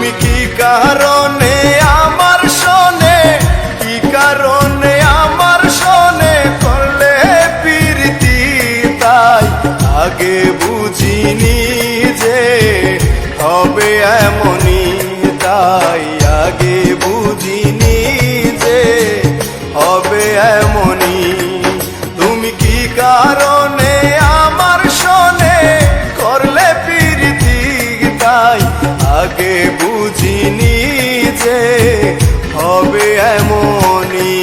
তুমি কি কারণে আমার শোনে, কি কারণে আমার শোনে করলে প্রীতি, তাই আগে বুঝিনি যে হবে এমনই, তাই আগে বুঝিনি যে হবে এমনই। তুমি কি কারণে আমার শোনে করলে প্রীতি, তাই আগে বুঝিনি যে হবে এমনই।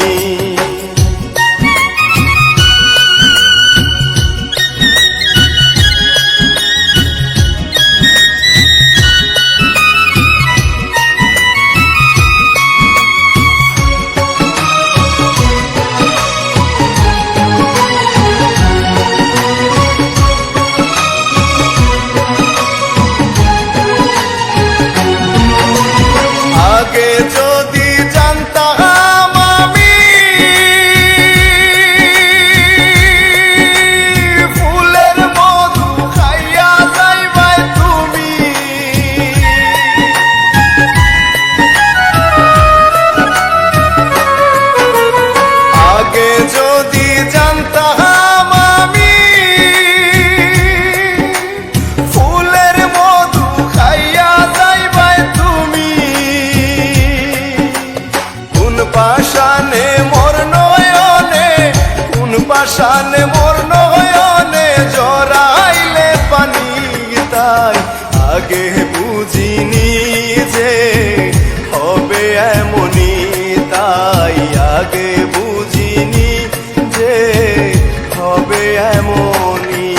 আগে যদি জানতাম আমি ফুলের মধু খাইয়া যাইবাই তুমি, আগে যদি জানতাম আমি ফুলের মধু খাইয়া যাইবাই তুমি, কোন পাশানে মোর নয়নে, কোন পাশানে মোর নয়নে জড়াইলে পানি, তাই আগে বুঝিনি যে হবে এমনই, তাই আগে বুঝিনি যে হবে এমনই।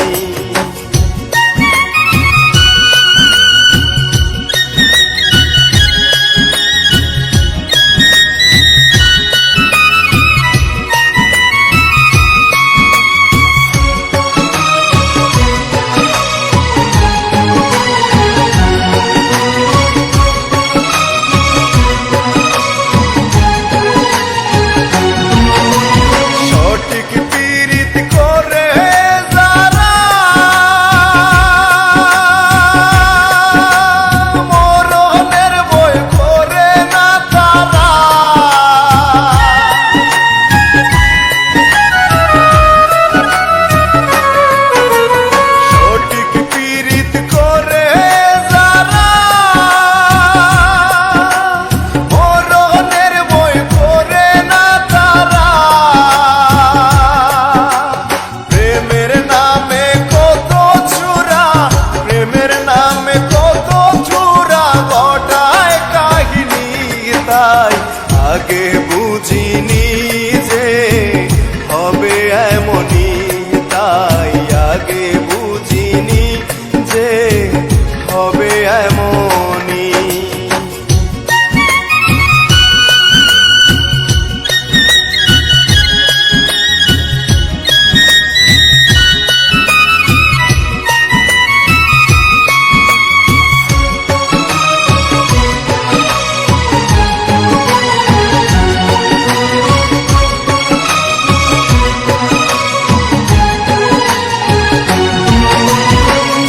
সঠিক পীড়িত করে যারা মরণের বই করে না তারা, সঠিক পীড়িত করে যারা মরণের বই করে না তারা, প্রেমের নামে কত চূড়া, প্রেমের নামে কত চূড়া ঘটায় কাহিনী, তাই আগে বুঝিনি যে হবে এমনই, তাই আগে বুঝিনি যে হবে এমনই।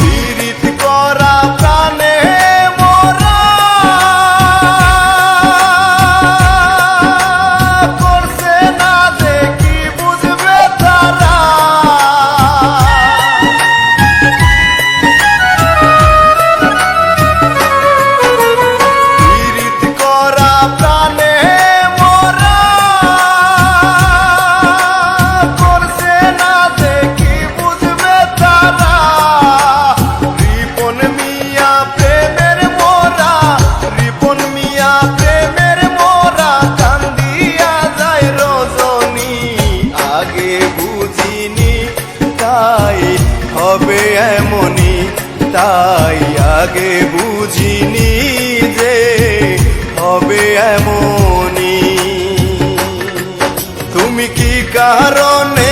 পীড়িত করা প্রাণে মোরা করছে না দেখি বুঝবে তারা, পীড়িত করা প্রাণে মোরা করছে না দেখি বুঝবে তারা, রিপন মিয়া প্রেমের মোরা, রিপন মিয়া প্রেমের মোরা কান্দিয়া যায় রজনী, আগে বুঝিনি তাই হবে এমনই, তাই আগে বুঝিনি যে হবে এমনই। তুমি কি কারণে